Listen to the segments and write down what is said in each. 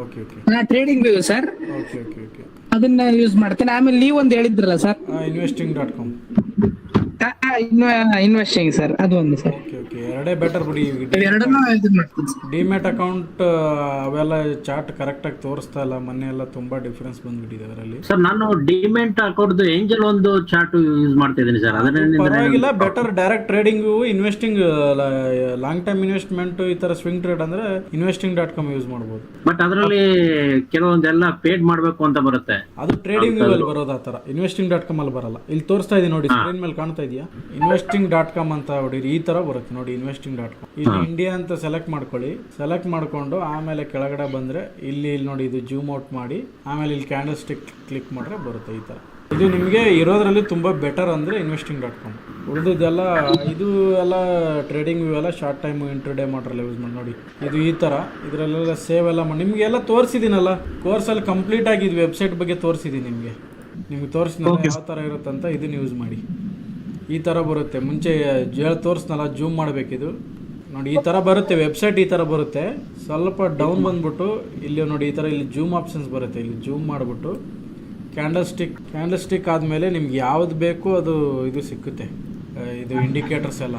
Okay okay trading view sir, okay okay okay ಅದನ್ನ use ಮಾಡ್ತೇನೆ. ಆಮೇಲೆ ನೀವು ಒಂದು ಹೇಳಿದ್ರಲ್ಲ ಸರ್, investing.com. ಇನ್ವೆಸ್ಟಿಂಗ್ ಸರ್, ಅದು ಒಂದು ಸರ್. ಓಕೆ ಓಕೆ, ಎರಡೇ ಬೆಟರ್ ಬಿಡಿ. ಎರಡನ್ನೂ ಇದು ಮಾಡ್ತೀನಿ ಸರ್. ಡಿಮ್ಯಾಟ್ ಅಕೌಂಟ್ ಅವೆಲ್ಲ ಚಾರ್ಟ್ ಕರೆಕ್ಟಾಗಿ ತೋರಿಸ್ತಾ ಇಲ್ಲ. ಮೊನ್ನೆ ಎಲ್ಲ ತುಂಬಾ ಡಿಫ್ರೆನ್ಸ್ ಬಂದ್ಬಿಟ್ಟಿದೆ ಅದರಲ್ಲಿ. ಸರ್ ನಾನು ಡಿಮೆಂಟ್ ಅಕೌಂಟ್ ಏಂಜಲ್ ಒಂದು ಚಾರ್ಟ್ ಯೂಸ್ ಮಾಡ್ತಾ ಇದ್ದೀನಿ ಸರ್. ಪರವಾಗಿಲ್ಲ, better. Direct trading, investing, long time investment, ಈ ತರ ಸ್ವಿಂಗ್ ಟ್ರೇಡ್ ಅಂದ್ರೆ investing.com ಯೂಸ್ ಮಾಡ್ಬೋದು. ಬಟ್ ಅದರಲ್ಲಿ ಕೆಲವೊಂದೆಲ್ಲ ಪೇಡ್ ಮಾಡಬೇಕು ಅಂತ ಬರುತ್ತೆ. ಅದು ಟ್ರೇಡಿಂಗ್ ವ್ಯೂ ಅಲ್ಲಿ ಬರೋದು, ಆ ತರ investing.com ಅಲ್ಲಿ ಬರಲ್ಲ. ಇಲ್ಲಿ ತೋರಿಸ್ತಾ ಇದೀನಿ ನೋಡಿ, ಸ್ಕ್ರೀನ್ ಮೇಲೆ ಕಾಣ್ತಾ ಇದೆಯಾ? investing.com ಅಂತ ಹೊಡೀರಿ, ಈ ತರ ಬರುತ್ತೆ ನೋಡಿ. investing.com ಇಲ್ಲಿ ಇಂಡಿಯಾ ಅಂತ ಸೆಲೆಕ್ಟ್ ಮಾಡ್ಕೊಳ್ಳಿ. ಸೆಲೆಕ್ಟ್ ಮಾಡ್ಕೊಂಡು ಆಮೇಲೆ ಕೆಳಗಡೆ ಬಂದ್ರೆ ಇಲ್ಲಿ ನೋಡಿ, ಇದು ಜೂಮ್ ಔಟ್ ಮಾಡಿ ಆಮೇಲೆ ಇಲ್ಲಿ ಕ್ಯಾಂಡಲ್ ಸ್ಟಿಕ್ ಕ್ಲಿಕ್ ಮಾಡ್ರೆ ಬರುತ್ತೆ ಈ ತರ. ಇದು ನಿಮಗೆ ಇರೋದ್ರಲ್ಲಿ ತುಂಬಾ ಬೆಟರ್ ಅಂದ್ರೆ investing.com. ಉಳಿದೆಲ್ಲ ಇದು ಎಲ್ಲ ಟ್ರೇಡಿಂಗ್ ವ್ಯೂ ಎಲ್ಲ ಶಾರ್ಟ್ ಟೈಮ್ ಇಂಟ್ರಡೇ ಮಾಡ್ರಲ್ಲ ಯೂಸ್ ಮಾಡಿ ನೋಡಿ. ಇದು ಈ ತರ ಇದರಲ್ಲೆಲ್ಲ ಸೇವ್ ಎಲ್ಲ ಮಾಡಿ ನಿಮಗೆಲ್ಲ ತೋರಿಸಿದ್ದೀನಲ್ಲ ಕೋರ್ಸಲ್ಲಿ. ಕಂಪ್ಲೀಟ್ ಆಗಿ ಇದು ವೆಬ್ಸೈಟ್ ಬಗ್ಗೆ ತೋರಿಸಿದ್ದೀನಿ ನಿಮ್ಗೆ ತೋರಿಸಿದ್ನಲ್ಲ ಯಾವ ಥರ ಇರುತ್ತಂತ. ಇದನ್ನ ಯೂಸ್ ಮಾಡಿ, ಈ ಥರ ಬರುತ್ತೆ. ಮುಂಚೆ ತೋರಿಸ್ನಲ್ಲ, ಜೂಮ್ ಮಾಡಬೇಕಿದು ನೋಡಿ, ಈ ಥರ ಬರುತ್ತೆ ವೆಬ್ಸೈಟ್. ಈ ಥರ ಬರುತ್ತೆ. ಸ್ವಲ್ಪ ಡೌನ್ ಬಂದ್ಬಿಟ್ಟು ಇಲ್ಲಿ ನೋಡಿ, ಈ ಥರ ಇಲ್ಲಿ ಜೂಮ್ ಆಪ್ಷನ್ಸ್ ಬರುತ್ತೆ. ಇಲ್ಲಿ ಜೂಮ್ ಮಾಡಿಬಿಟ್ಟು ಕ್ಯಾಂಡಲ್ ಸ್ಟಿಕ್ ಆದಮೇಲೆ ನಿಮ್ಗೆ ಯಾವ್ದು ಬೇಕು ಅದು ಇದು ಸಿಕ್ಕುತ್ತೆ. ಇದು ಇಂಡಿಕೇಟರ್ಸ್ ಎಲ್ಲ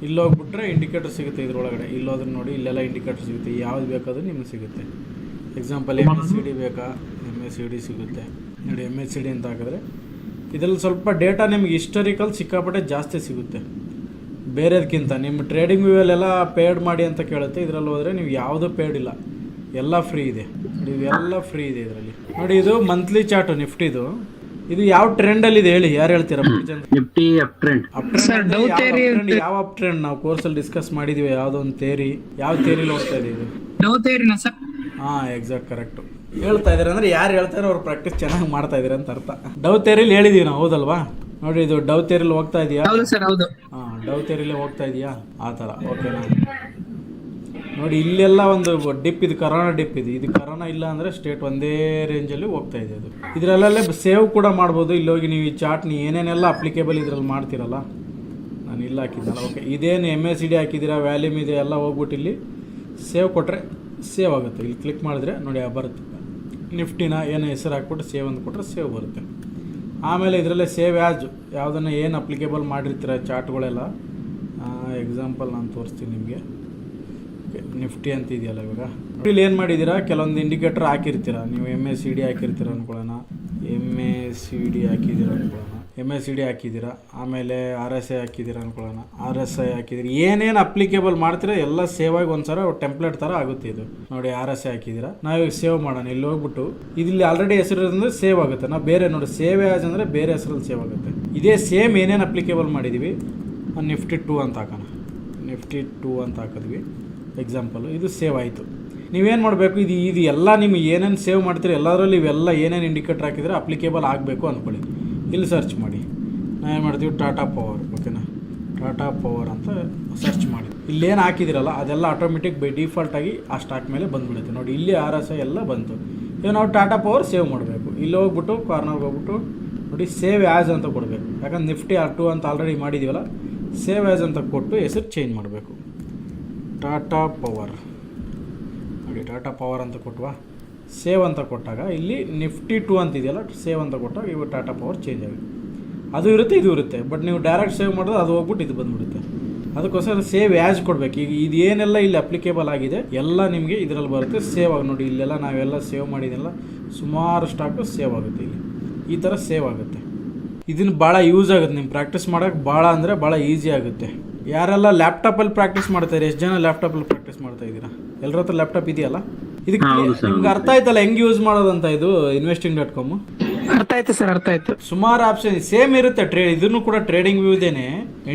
ಇಲ್ಲಿ ಹೋಗ್ಬಿಟ್ರೆ ಇಂಡಿಕೇಟರ್ ಸಿಗುತ್ತೆ ಇದ್ರೊಳಗಡೆ. ಇಲ್ಲೋದ್ರೆ ನೋಡಿ, ಇಲ್ಲೆಲ್ಲ ಇಂಡಿಕೇಟರ್ ಸಿಗುತ್ತೆ. ಯಾವ್ದು ಬೇಕಾದ್ರೂ ನಿಮ್ಗೆ ಸಿಗುತ್ತೆ. ಎಕ್ಸಾಂಪಲ್ MACD ಬೇಕಾ, MACD ಸಿಗುತ್ತೆ ನೋಡಿ. MACD ಅಂತ ಹಾಕಿದ್ರೆ ಇದರಲ್ಲಿ ಸ್ವಲ್ಪ ಡೇಟಾ ನಿಮ್ಗೆ ಹಿಸ್ಟರಿಕಲ್ ಸಿಕ್ಕಾಪಟ್ಟೆ ಜಾಸ್ತಿ ಸಿಗುತ್ತೆ ಬೇರೆದಕ್ಕಿಂತ. ನಿಮ್ಮ ಟ್ರೇಡಿಂಗ್ ವ್ಯೂವಲ್ಲೆಲ್ಲ ಪೇಡ್ ಮಾಡಿ ಅಂತ ಕೇಳುತ್ತೆ. ಇದರಲ್ಲಿ ಹೋದರೆ ನೀವು ಯಾವುದೂ ಪೇಡ್ ಇಲ್ಲ, ಎಲ್ಲ ಫ್ರೀ ಇದೆ. ಇವೆಲ್ಲ ಫ್ರೀ ಇದೆ ಇದರಲ್ಲಿ ನೋಡಿ. ಇದು ಮಂತ್ಲಿ ಚಾರ್ಟ್ ನಿಫ್ಟಿದು. ಇದು ಯಾವ ಟ್ರೆಂಡಲ್ಲಿ ಇದೆ ಹೇಳಿ, ಯಾರು ಹೇಳ್ತೀರಾ? Nifty up trend. ಯಾವ ಅಪ್ ಟ್ರೆಂಡ್ ನಾವು ಕೋರ್ಸಲ್ಲಿ ಡಿಸ್ಕಸ್ ಮಾಡಿದೀವಿ. ಯಾವುದೋ ಒಂದು ಥೇರಿ, ಯಾವ ಥೇರಿಲಿ ಹೋಗ್ತಾ ಇದೆ ಇದು? ಹಾಂ, ಎಕ್ಸಾಕ್ಟ್, ಕರೆಕ್ಟು ಹೇಳ್ತಾ ಇದ್ದಾರೆ. ಅಂದರೆ ಯಾರು ಹೇಳ್ತಾರೆ ಅವ್ರು ಪ್ರಾಕ್ಟೀಸ್ ಚೆನ್ನಾಗಿ ಮಾಡ್ತಾ ಇದ್ದಾರೆ ಅಂತ ಅರ್ಥ. ಡವ್ ಥೇರಿಲಿ ಹೇಳಿದೀವಿ ನಾವು, ಹೌದಲ್ವಾ? ನೋಡಿ, ಇದು ಡವ್ ಥೇರಿಲಿ ಹೋಗ್ತಾ ಇದೆಯಾ? ಹಾಂ, ಡವ್ ಥೇರಿಲಿ ಹೋಗ್ತಾ ಇದೆಯಾ? ಆ ಥರ. ಓಕೆನಾ? ನೋಡಿ, ಇಲ್ಲೆಲ್ಲ ಒಂದು ಡಿಪ್, ಇದು ಕರೋನಾ ಡಿಪ್ ಇದೆ. ಇದು ಕರೋನಾ ಇಲ್ಲ ಅಂದರೆ ಸ್ಟೇಟ್ ಒಂದೇ ರೇಂಜಲ್ಲಿ ಹೋಗ್ತಾ ಇದೆ. ಅದು ಇದರಲ್ಲೇ ಸೇವ್ ಕೂಡ ಮಾಡ್ಬೋದು. ಇಲ್ಲಿ ಹೋಗಿ ನೀವು ಈ ಚಾರ್ಟ್ನ ಏನೇನೆಲ್ಲ ಅಪ್ಲಿಕೇಬಲ್ ಇದ್ರಲ್ಲಿ ಮಾಡ್ತೀರಲ್ಲ, ನಾನು ಇಲ್ಲ ಹಾಕಿದ್ದಲ್ಲ. ಓಕೆ, ಇದೇನು MACD ಹಾಕಿದ್ದೀರಾ, ವ್ಯಾಲ್ಯೂಮ್ ಇದೆ, ಎಲ್ಲ ಹೋಗ್ಬಿಟ್ಟು ಇಲ್ಲಿ ಸೇವ್ ಕೊಟ್ಟರೆ ಸೇವ್ ಆಗುತ್ತೆ. ಇಲ್ಲಿ ಕ್ಲಿಕ್ ಮಾಡಿದ್ರೆ ನೋಡಿ ಬರುತ್ತೆ. ನಿಫ್ಟಿನ ಏನೋ ಹೆಸರು ಹಾಕ್ಬಿಟ್ಟು ಸೇವ್ ಅಂತ ಕೊಟ್ಟರೆ ಸೇವ್ ಬರುತ್ತೆ. ಆಮೇಲೆ ಇದರಲ್ಲೇ ಸೇವ್ ಆ್ಯಸ್ ಯಾವುದನ್ನು ಏನು ಅಪ್ಲಿಕೇಬಲ್ ಮಾಡಿರ್ತೀರ ಚಾರ್ಟ್ಗಳೆಲ್ಲ. ಎಕ್ಸಾಂಪಲ್ ನಾನು ತೋರಿಸ್ತೀನಿ ನಿಮಗೆ. ನಿಫ್ಟಿ ಅಂತ ಇದೆಯಲ್ಲ, ಇವಾಗ ಇಲ್ಲಿ ಏನು ಮಾಡಿದ್ದೀರಾ, ಕೆಲವೊಂದು ಇಂಡಿಕೇಟರ್ ಹಾಕಿರ್ತೀರ ನೀವು. MACD ಹಾಕಿರ್ತೀರ ಅಂದ್ಕೊಳ್ಳೋಣ. MACD ಹಾಕಿದ್ದೀರ ಅಂದ್ಕೊಳ್ಳೋಣ. MACD ಹಾಕಿದ್ದೀರಾ, ಆಮೇಲೆ RSI ಹಾಕಿದ್ದೀರಾ ಅಂದ್ಕೊಳ್ಳೋಣ. RSI ಹಾಕಿದ್ದೀರಿ, ಏನೇನು ಅಪ್ಲಿಕೇಬಲ್ ಮಾಡ್ತೀರಾ ಎಲ್ಲ ಸೇವ್ ಆಗಿ ಒಂದ್ಸಲ ಟೆಂಪ್ಲೇಟ್ ಥರ ಆಗುತ್ತೆ. ಇದು ನೋಡಿ, RSI ಹಾಕಿದ್ದೀರಾ. ನಾವೀಗ ಸೇವ್ ಮಾಡೋಣ. ಇಲ್ಲಿ ಹೋಗ್ಬಿಟ್ಟು ಇಲ್ಲಿ ಆಲ್ರೆಡಿ ಹೆಸರು ಇರೋದ್ರಿಂದ ಸೇವ್ ಆಗುತ್ತೆ. ನಾವು ಬೇರೆ ನೋಡಿ, ಸೇವ್ ಆ್ಯಸ್ ಅಂದರೆ ಬೇರೆ ಹೆಸರಲ್ಲಿ ಸೇವ್ ಆಗುತ್ತೆ. ಇದೇ ಸೇಮ್ ಏನೇನು ಅಪ್ಲಿಕೇಬಲ್ ಮಾಡಿದ್ದೀವಿ, ನಿಫ್ಟಿ 2 ಅಂತ ಹಾಕೋಣ. ನಿಫ್ಟಿ 2 ಅಂತ ಹಾಕಿದ್ವಿ ಎಕ್ಸಾಂಪಲು. ಇದು ಸೇವ್ ಆಯಿತು. ನೀವೇನು ಮಾಡಬೇಕು, ಇದು ಎಲ್ಲ ನಿಮ್ಗೆ ಏನೇನು ಸೇವ್ ಮಾಡ್ತೀರಿ ಎಲ್ಲದರಲ್ಲಿ ಇವೆಲ್ಲ ಏನೇನು ಇಂಡಿಕೇಟರ್ ಹಾಕಿದರೆ ಅಪ್ಲಿಕೇಬಲ್ ಆಗಬೇಕು ಅಂದ್ಕೊಳ್ಳಿ. ಇಲ್ಲಿ ಸರ್ಚ್ ಮಾಡಿ. ನಾವೇನು ಮಾಡ್ತೀವಿ, ಟಾಟಾ ಪವರ್. ಓಕೆನಾ? ಟಾಟಾ ಪವರ್ ಅಂತ ಸರ್ಚ್ ಮಾಡಿ. ಇಲ್ಲೇನು ಹಾಕಿದಿರಲ್ಲ ಅದೆಲ್ಲ ಆಟೋಮೆಟಿಕ್ ಬೈ ಡಿಫಾಲ್ಟಾಗಿ ಆ ಸ್ಟಾಕ್ ಮೇಲೆ ಬಂದುಬಿಡುತ್ತೆ. ನೋಡಿ, ಇಲ್ಲಿ RSI ಎಲ್ಲ ಬಂತು. ಈಗ ನಾವು ಟಾಟಾ ಪವರ್ ಸೇವ್ ಮಾಡಬೇಕು. ಇಲ್ಲಿ ಹೋಗ್ಬಿಟ್ಟು ಕಾರ್ನರ್ಗೆ ಹೋಗ್ಬಿಟ್ಟು ನೋಡಿ, ಸೇವ್ ಆ್ಯಸ್ ಅಂತ ಕೊಡಬೇಕು. ಯಾಕಂದ್ರೆ ನಿಫ್ಟಿ 2 ಅಂತ ಆಲ್ರೆಡಿ ಮಾಡಿದ್ದೀವಲ್ಲ, ಸೇವ್ ಆ್ಯಸ್ ಅಂತ ಕೊಟ್ಟು ಹೆಸರು ಚೇಂಜ್ ಮಾಡಬೇಕು. ಟಾಟಾ ಪವರ್ ನೋಡಿ, ಟಾಟಾ ಪವರ್ ಅಂತ ಕೊಟ್ಟವಾ, ಸೇವ್ ಅಂತ ಕೊಟ್ಟಾಗ ಇಲ್ಲಿ ನಿಫ್ಟಿ 2 ಅಂತಿದೆಯಲ್ಲ, ಸೇವ್ ಅಂತ ಕೊಟ್ಟಾಗ ಇವು ಟಾಟಾ ಪವರ್ ಚೇಂಜ್ ಆಗುತ್ತೆ. ಅದು ಇರುತ್ತೆ, ಇದು ಇರುತ್ತೆ. ಬಟ್ ನೀವು ಡೈರೆಕ್ಟ್ ಸೇವ್ ಮಾಡಿದ್ರೆ ಅದು ಹೋಗ್ಬಿಟ್ಟು ಇದು ಬಂದುಬಿಡುತ್ತೆ. ಅದಕ್ಕೋಸ್ಕರ ಸೇವ್ ಆ್ಯಸ್ ಕೊಡಬೇಕು. ಈಗ ಇದು ಏನೆಲ್ಲ ಇಲ್ಲಿ ಅಪ್ಲಿಕೇಬಲ್ ಆಗಿದೆ ಎಲ್ಲ ನಿಮಗೆ ಇದರಲ್ಲಿ ಬರುತ್ತೆ. ಸೇವ್ ಆಗಿ ನೋಡಿ, ಇಲ್ಲೆಲ್ಲ ನಾವೆಲ್ಲ ಸೇವ್ ಮಾಡಿದೆಲ್ಲ ಸುಮಾರು ಸ್ಟಾಕು ಸೇವ್ ಆಗುತ್ತೆ. ಇಲ್ಲಿ ಈ ಥರ ಸೇವ್ ಆಗುತ್ತೆ. ಇದನ್ನು ಭಾಳ ಯೂಸ್ ಆಗುತ್ತೆ. ನಿಮ್ಮ ಪ್ರಾಕ್ಟೀಸ್ ಮಾಡೋಕ್ಕೆ ಭಾಳ ಅಂದರೆ ಭಾಳ ಈಸಿ ಆಗುತ್ತೆ. ಯಾರೆಲ್ಲ ಲ್ಯಾಪ್ಟಾಪಲ್ಲಿ ಪ್ರಾಕ್ಟೀಸ್ ಮಾಡ್ತಾರೆ, ಎಷ್ಟು ಜನ ಲ್ಯಾಪ್ಟಾಪಲ್ಲಿ ಪ್ರಾಕ್ಟೀಸ್ ಮಾಡ್ತಾ ಇದ್ದೀರಾ? ಎಲ್ಲರ ಹತ್ರ ಲ್ಯಾಪ್ಟಾಪ್ ಇದೆಯಲ್ಲ? ಇದಕ್ಕೆ ನಿಮ್ಗೆ ಅರ್ಥ ಆಯ್ತಲ್ಲ ಹೆಂಗೆ ಯೂಸ್ ಮಾಡೋದಂತ? ಇದು investing.com ಅರ್ಥ ಆಯ್ತು ಸರ್, ಅರ್ಥ ಆಯ್ತು. ಸುಮಾರು ಆಪ್ಷನ್ ಸೇಮ್ ಇರುತ್ತೆ. ಇದನ್ನು ಕೂಡ ಟ್ರೇಡಿಂಗ್ ವ್ಯೂ ಇದೇನೆ,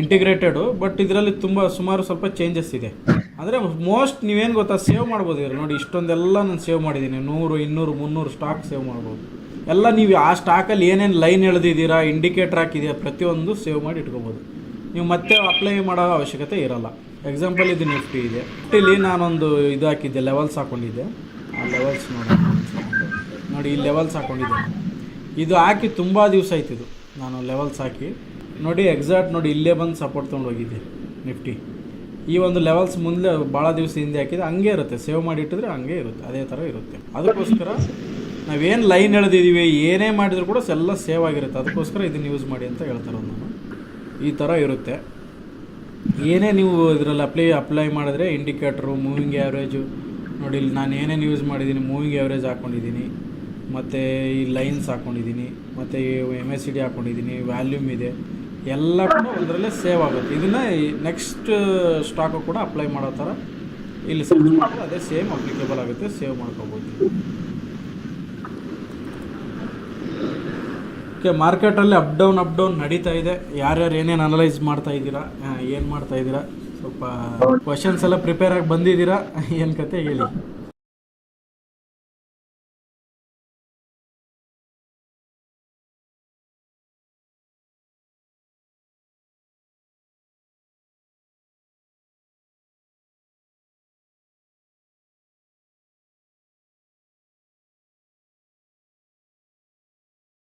ಇಂಟಿಗ್ರೇಟೆಡ್. ಬಟ್ ಇದರಲ್ಲಿ ಸುಮಾರು ಸ್ವಲ್ಪ ಚೇಂಜಸ್ ಇದೆ. ಅಂದರೆ ಮೋಸ್ಟ್ ನೀವೇನು ಗೊತ್ತಾ, ಸೇವ್ ಮಾಡ್ಬೋದು. ಇರೋ ನೋಡಿ, ಇಷ್ಟೊಂದೆಲ್ಲ ನಾನು ಸೇವ್ ಮಾಡಿದ್ದೀನಿ. 100, 200, 300 ಸ್ಟಾಕ್ ಸೇವ್ ಮಾಡ್ಬೋದು. ಎಲ್ಲ ನೀವು ಆ ಸ್ಟಾಕಲ್ಲಿ ಏನೇನು ಲೈನ್ ಎಳೆದಿದ್ದೀರಾ, ಇಂಡಿಕೇಟರ್ ಹಾಕಿದ್ದೀರಾ, ಪ್ರತಿಯೊಂದು ಸೇವ್ ಮಾಡಿ ಇಟ್ಕೋಬೋದು. ನೀವು ಮತ್ತೆ ಅಪ್ಲೈ ಮಾಡೋ ಅವಶ್ಯಕತೆ ಇರಲ್ಲ. ಎಕ್ಸಾಂಪಲ್ ಇದು ನಿಫ್ಟಿ ಇದೆ. ನಿಫ್ಟಿಲಿ ನಾನೊಂದು ಇದು ಹಾಕಿದ್ದೆ, ಲೆವೆಲ್ಸ್ ಹಾಕ್ಕೊಂಡಿದ್ದೆ. ಆ ಲೆವೆಲ್ಸ್ ನೋಡಿ, ಈ ಲೆವೆಲ್ಸ್ ಹಾಕ್ಕೊಂಡಿದ್ದೆ. ಇದು ಹಾಕಿ ತುಂಬ ದಿವಸ ಆಯ್ತಿದ್ದು ನಾನು ಲೆವೆಲ್ಸ್ ಹಾಕಿ. ನೋಡಿ, ಎಕ್ಸಾಕ್ಟ್ ನೋಡಿ, ಇಲ್ಲೇ ಬಂದು ಸಪೋರ್ಟ್ ತೊಗೊಂಡು ಹೋಗಿದ್ದೆ ನಿಫ್ಟಿ. ಈ ಒಂದು ಲೆವೆಲ್ಸ್ ಮುಂದೆ ಭಾಳ ದಿವಸ ಹಿಂದೆ ಹಾಕಿದ್ರೆ ಹಂಗೆ ಇರುತ್ತೆ, ಸೇವ್ ಮಾಡಿ ಇಟ್ಟಿದ್ರೆ ಹಂಗೆ ಇರುತ್ತೆ, ಅದೇ ಥರ ಇರುತ್ತೆ. ಅದಕ್ಕೋಸ್ಕರ ನಾವೇನು ಲೈನ್ ಎಳೆದಿದ್ದೀವಿ ಏನೇ ಮಾಡಿದ್ರು ಕೂಡ ಎಲ್ಲ ಸೇವ್ ಆಗಿರುತ್ತೆ. ಅದಕ್ಕೋಸ್ಕರ ಇದನ್ನು ಯೂಸ್ ಮಾಡಿ ಅಂತ ಹೇಳ್ತಾರೆ ನಾನು. ಈ ಥರ ಇರುತ್ತೆ. ಏನೇ ನೀವು ಇದರಲ್ಲಿ ಅಪ್ಲೈ ಮಾಡಿದ್ರೆ ಇಂಡಿಕೇಟ್ರು, ಮೂವಿಂಗ್ ಆ್ಯಾವ್ರೇಜು ನೋಡಿ, ಇಲ್ಲಿ ನಾನು ಏನೇನು ಯೂಸ್ ಮಾಡಿದ್ದೀನಿ, ಮೂವಿಂಗ್ ಆ್ಯಾವ್ರೇಜ್ ಹಾಕ್ಕೊಂಡಿದ್ದೀನಿ, ಮತ್ತು ಈ ಲೈನ್ಸ್ ಹಾಕ್ಕೊಂಡಿದ್ದೀನಿ, ಮತ್ತು MACD ಹಾಕ್ಕೊಂಡಿದ್ದೀನಿ, ವ್ಯಾಲ್ಯೂಮ್ ಇದೆ, ಎಲ್ಲ ಕೂಡ ಒಂದರಲ್ಲೇ ಸೇವ್ ಆಗುತ್ತೆ. ಇದನ್ನು ನೆಕ್ಸ್ಟ್ ಸ್ಟಾಕು ಕೂಡ ಅಪ್ಲೈ ಮಾಡೋ ಥರ ಇಲ್ಲಿ ಸರ್ಚ್ ಮಾಡಿದ್ರೆ ಅದೇ ಸೇಮ್ ಅಪ್ಲಿಕೇಬಲ್ ಆಗುತ್ತೆ, ಸೇವ್ ಮಾಡ್ಕೋಬೋದು. ಓಕೆ, ಮಾರ್ಕೆಟಲ್ಲಿ ಅಪ್ ಡೌನ್ ನಡೀತಾ ಇದೆ. ಯಾರ್ಯಾರು ಏನೇನು ಅನಲೈಸ್ ಮಾಡ್ತಾ ಇದ್ದೀರಾ, ಏನು ಮಾಡ್ತಾ ಇದ್ದೀರಾ, ಸ್ವಲ್ಪ ಕ್ವಶನ್ಸ್ ಎಲ್ಲ ಪ್ರಿಪೇರ್ ಆಗಿ ಬಂದಿದ್ದೀರಾ, ಏನು ಕತೆ ಹೇಳಿ.